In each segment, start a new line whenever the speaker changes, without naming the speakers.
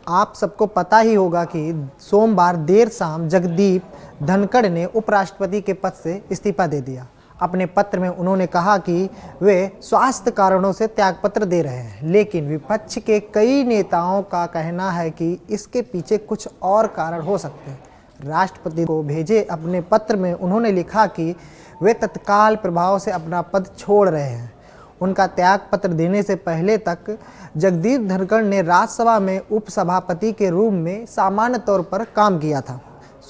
आप सबको पता ही होगा कि सोमवार देर शाम जगदीप धनखड़ ने उपराष्ट्रपति के पद से इस्तीफा दे दिया। अपने पत्र में उन्होंने कहा कि वे स्वास्थ्य कारणों से त्यागपत्र दे रहे हैं, लेकिन विपक्ष के कई नेताओं का कहना है कि इसके पीछे कुछ और कारण हो सकते हैं। राष्ट्रपति को भेजे अपने पत्र में उन्होंने लिखा कि वे तत्काल प्रभाव से अपना पद छोड़ रहे हैं। उनका त्यागपत्र देने से पहले तक जगदीप धनखड़ ने राज्यसभा में उपसभापति के रूप में सामान्य तौर पर काम किया था।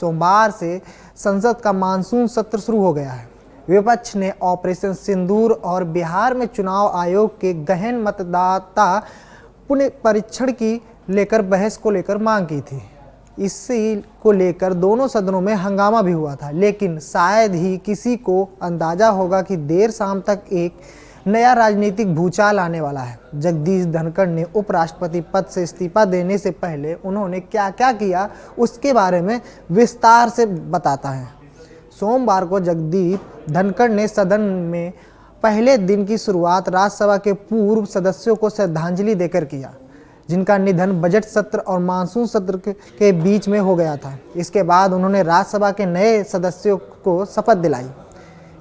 सोमवार से संसद का मानसून सत्र शुरू हो गया है। विपक्ष ने ऑपरेशन सिंदूर और बिहार में चुनाव आयोग के गहन मतदाता पुनरीक्षण की लेकर बहस को लेकर मांग की थी। इसी को लेकर दोनों सदनों में हंगामा भी हुआ था, लेकिन शायद ही किसी को अंदाजा होगा कि देर शाम तक एक नया राजनीतिक भूचाल आने वाला है। जगदीप धनखड़ ने उपराष्ट्रपति पद से इस्तीफा देने से पहले उन्होंने क्या क्या किया उसके बारे में विस्तार से बताता है। सोमवार को जगदीप धनखड़ ने सदन में पहले दिन की शुरुआत राज्यसभा के पूर्व सदस्यों को श्रद्धांजलि देकर किया, जिनका निधन बजट सत्र और मानसून सत्र के बीच में हो गया था। इसके बाद उन्होंने राज्यसभा के नए सदस्यों को शपथ दिलाई।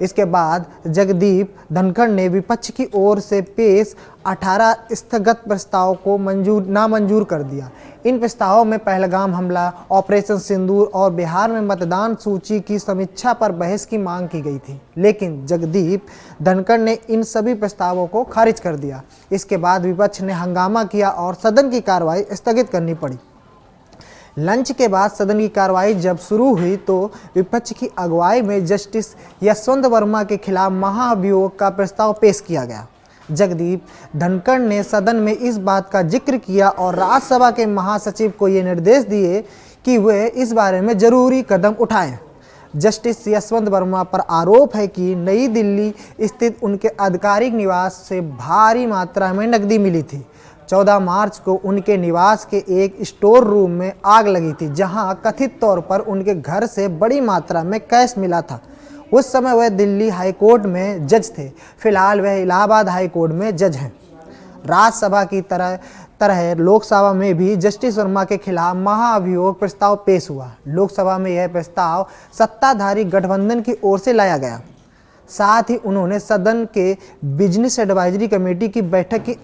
इसके बाद जगदीप धनखड़ ने विपक्ष की ओर से पेश 18 स्थगत प्रस्ताव को नामंजूर कर दिया। इन प्रस्तावों में पहलगाम हमला, ऑपरेशन सिंदूर और बिहार में मतदान सूची की समीक्षा पर बहस की मांग की गई थी, लेकिन जगदीप धनखड़ ने इन सभी प्रस्तावों को खारिज कर दिया। इसके बाद विपक्ष ने हंगामा किया और सदन की कार्रवाई स्थगित करनी पड़ी। लंच के बाद सदन की कार्रवाई जब शुरू हुई तो विपक्ष की अगुवाई में जस्टिस यशवंत वर्मा के खिलाफ महाभियोग का प्रस्ताव पेश किया गया। जगदीप धनखड़ ने सदन में इस बात का जिक्र किया और राज्यसभा के महासचिव को ये निर्देश दिए कि वे इस बारे में जरूरी कदम उठाएं। जस्टिस यशवंत वर्मा पर आरोप है कि नई दिल्ली स्थित उनके आधिकारिक निवास से भारी मात्रा में नकदी मिली थी। 14 मार्च को उनके निवास के एक स्टोर रूम में आग लगी थी, जहां कथित तौर पर उनके घर से बड़ी मात्रा में कैश मिला था। उस समय वह दिल्ली हाई कोर्ट में जज थे। फिलहाल वह इलाहाबाद हाई कोर्ट में जज हैं। राज्यसभा की तरह लोकसभा में भी जस्टिस वर्मा के खिलाफ महाअभियोग प्रस्ताव पेश हुआ। लोकसभा में यह प्रस्ताव सत्ताधारी गठबंधन की ओर से लाया गया। साथ ही उन्होंने सदन के बिजनेस एडवाइजरी कमेटी की बैठक की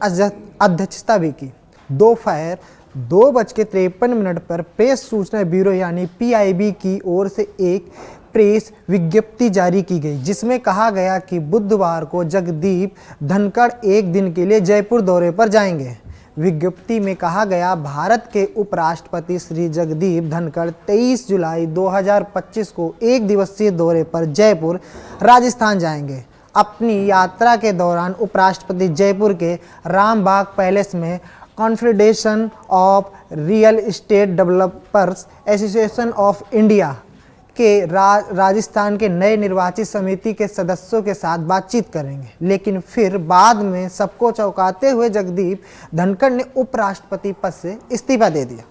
अध्यक्षता भी की। दोपहर 2:53 पर प्रेस सूचना ब्यूरो यानी PIB की ओर से एक प्रेस विज्ञप्ति जारी की गई, जिसमें कहा गया कि बुधवार को जगदीप धनखड़ एक दिन के लिए जयपुर दौरे पर जाएंगे। विज्ञप्ति में कहा गया, भारत के उपराष्ट्रपति श्री जगदीप धनखड़ 23 जुलाई 2025 को एक दिवसीय दौरे पर जयपुर राजस्थान जाएंगे। अपनी यात्रा के दौरान उपराष्ट्रपति जयपुर के रामबाग पैलेस में confederation of real estate developers association of India के राजस्थान के नए निर्वाचित समिति के सदस्यों के साथ बातचीत करेंगे। लेकिन फिर बाद में सबको चौंकाते हुए जगदीप धनखड़ ने उपराष्ट्रपति पद से इस्तीफा दे दिया।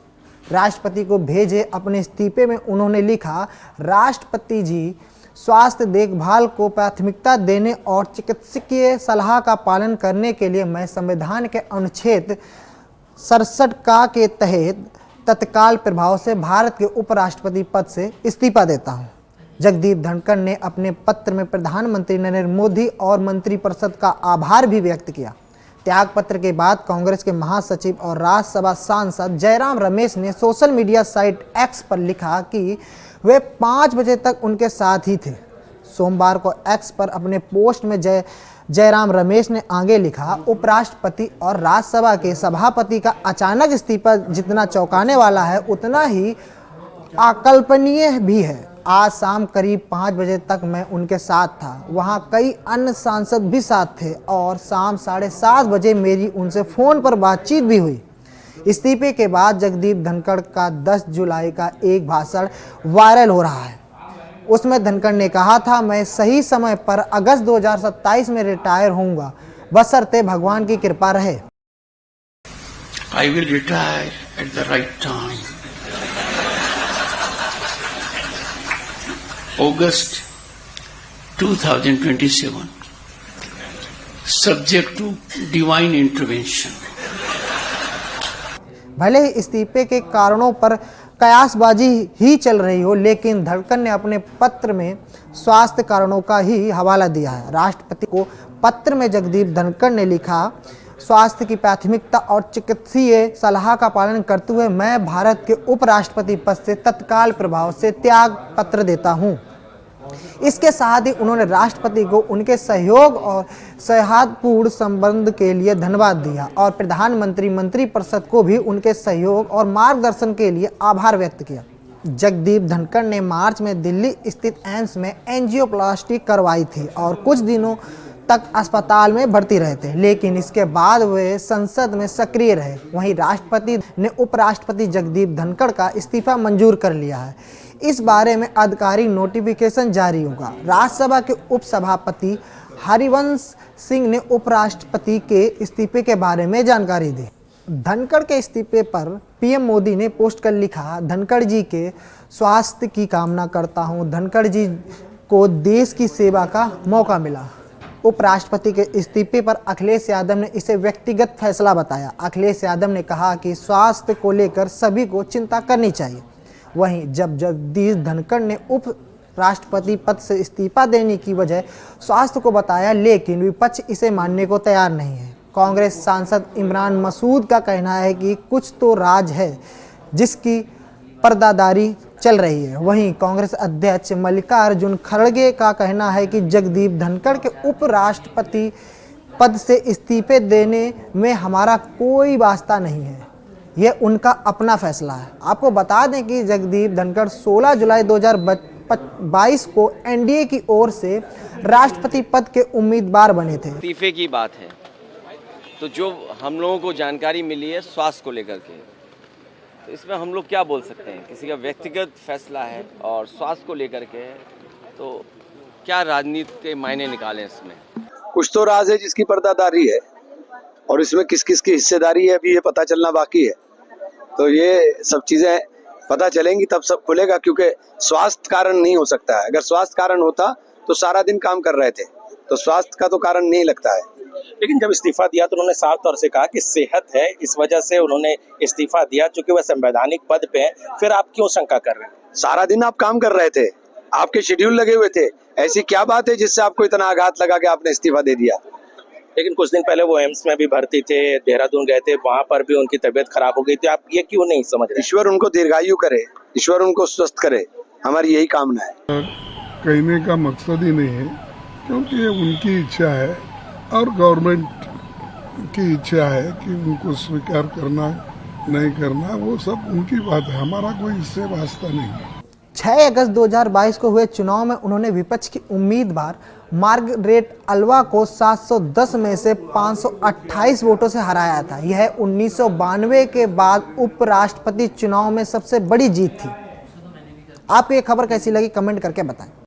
राष्ट्रपति को भेजे अपने इस्तीफे में उन्होंने लिखा, राष्ट्रपति जी, स्वास्थ्य देखभाल को प्राथमिकता देने और चिकित्सकीय सलाह का पालन करने के लिए मैं संविधान के अनुच्छेद 67 का के तहत तत्काल प्रभाव से भारत के उपराष्ट्रपति पद से इस्तीफा देता हूं। जगदीप धनखड़ ने अपने पत्र में प्रधानमंत्री नरेंद्र मोदी और मंत्रिपरिषद का आभार भी व्यक्त किया। त्यागपत्र के बाद कांग्रेस के महासचिव और राज्यसभा सांसद जयराम रमेश ने सोशल मीडिया साइट X पर लिखा कि वे 5 बजे तक उनके साथ ही थे। सोमवार को X पर अपने पोस्ट में जयराम रमेश ने आगे लिखा, उपराष्ट्रपति और राज्यसभा के सभापति का अचानक इस्तीफा जितना चौंकाने वाला है उतना ही अकल्पनीय भी है। आज शाम करीब 5 बजे तक मैं उनके साथ था। वहां कई अन्य सांसद भी साथ थे और शाम 7:30 बजे मेरी उनसे फ़ोन पर बातचीत भी हुई। इस्तीफे के बाद जगदीप धनखड़ का 10 जुलाई का एक भाषण वायरल हो रहा है। उसमें धनखड़ ने कहा था, मैं सही समय पर अगस्त 2027 में रिटायर होऊंगा, बशर्ते भगवान की कृपा रहे।
I will retire at the right time. August 2027, subject to divine intervention.
भले ही इस्तीफे के कारणों पर कयासबाजी ही चल रही हो, लेकिन धनखड़ ने अपने पत्र में स्वास्थ्य कारणों का ही हवाला दिया है। राष्ट्रपति को पत्र में जगदीप धनखड़ ने लिखा, स्वास्थ्य की प्राथमिकता और चिकित्सीय सलाह का पालन करते हुए मैं भारत के उपराष्ट्रपति पद से तत्काल प्रभाव से त्याग पत्र देता हूं। इसके साथ ही उन्होंने राष्ट्रपति को उनके सहयोग और सौहार्दपूर्ण संबंध के लिए धन्यवाद दिया और प्रधानमंत्री मंत्रिपरिषद को भी उनके सहयोग और मार्गदर्शन के लिए आभार व्यक्त किया। जगदीप धनखड़ ने मार्च में दिल्ली स्थित एम्स में एंजियोप्लास्टी करवाई थी और कुछ दिनों तक अस्पताल में भर्ती रहे थे, लेकिन इसके बाद वे संसद में सक्रिय रहे। वहीं राष्ट्रपति ने उपराष्ट्रपति जगदीप धनखड़ का इस्तीफा मंजूर कर लिया है। इस बारे में आधिकारिक नोटिफिकेशन जारी होगा। राज्यसभा के उपसभापति हरिवंश सिंह ने उपराष्ट्रपति के इस्तीफे के बारे में जानकारी दी। धनखड़ के इस्तीफे पर पीएम मोदी ने पोस्ट कर लिखा, धनखड़ जी के स्वास्थ्य की कामना करता हूं। धनखड़ जी को देश की सेवा का मौका मिला। उपराष्ट्रपति के इस्तीफे पर अखिलेश यादव ने इसे व्यक्तिगत फैसला बताया। अखिलेश यादव ने कहा कि स्वास्थ्य को लेकर सभी को चिंता करनी चाहिए। वहीं जब जगदीप धनखड़ ने उप राष्ट्रपति पद से इस्तीफा देने की वजह स्वास्थ्य को बताया, लेकिन विपक्ष इसे मानने को तैयार नहीं है। कांग्रेस सांसद इमरान मसूद का कहना है कि कुछ तो राज है जिसकी पर्दादारी चल रही है। वहीं कांग्रेस अध्यक्ष मल्लिकार्जुन खड़गे का कहना है कि जगदीप धनखड़ के उपराष्ट्रपति पद से इस्तीफे देने में हमारा कोई वास्ता नहीं है, यह उनका अपना फैसला है। आपको बता दें कि जगदीप धनखड़ 16 जुलाई 2022 को एनडीए की ओर से राष्ट्रपति पद के उम्मीदवार बने थे।
इस्तीफे की बात है तो जो हम लोगों को जानकारी मिली है स्वास्थ्य को लेकर के, तो इसमें हम लोग क्या बोल सकते हैं, किसी का व्यक्तिगत फैसला है और स्वास्थ्य को लेकर के है, तो क्या राजनीति के मायने निकालें इसमें?
कुछ तो राज है जिसकी पर्दादारी है और इसमें किस किस की हिस्सेदारी है अभी ये पता चलना बाकी है। तो ये सब चीजें पता चलेंगी तब सब खुलेगा, क्योंकि स्वास्थ्य कारण नहीं हो सकता है। अगर स्वास्थ्य कारण होता तो सारा दिन काम कर रहे थे, तो स्वास्थ्य का तो कारण नहीं लगता है।
लेकिन जब इस्तीफा दिया तो उन्होंने साफ तौर से कहा कि सेहत है, इस वजह से उन्होंने इस्तीफा दिया, चूंकि वह संवैधानिक पद पे हैं। फिर आप क्यों शंका कर रहे हैं?
सारा दिन आप काम कर रहे थे, आपके शेड्यूल लगे हुए थे, ऐसी क्या बात है जिससे आपको इतना आघात लगा कि आपने इस्तीफा दे दिया?
लेकिन कुछ दिन पहले वो एम्स में भी भर्ती थे, देहरादून गए थे, वहां पर भी उनकी तबीयत खराब हो गई थी। आप ये क्यों नहीं समझ रहे?
ईश्वर उनको दीर्घायु करे, ईश्वर उनको स्वस्थ करे, हमारी यही कामना है।
कहने का मकसद ही नहीं है, क्योंकि ये उनकी इच्छा है और गवर्नमेंट की इच्छा है कि उनको स्वीकार करना नहीं करना, वो सब उनकी बात है, हमारा कोई इससे वास्ता नहीं है।
6 अगस्त 2022 को हुए चुनाव में उन्होंने विपक्ष की उम्मीदवार मार्गरेट अल्वा को 710 में से 528 वोटों से हराया था। यह 1992 के बाद उपराष्ट्रपति चुनाव में सबसे बड़ी जीत थी। आपको ये खबर कैसी लगी कमेंट करके बताएं।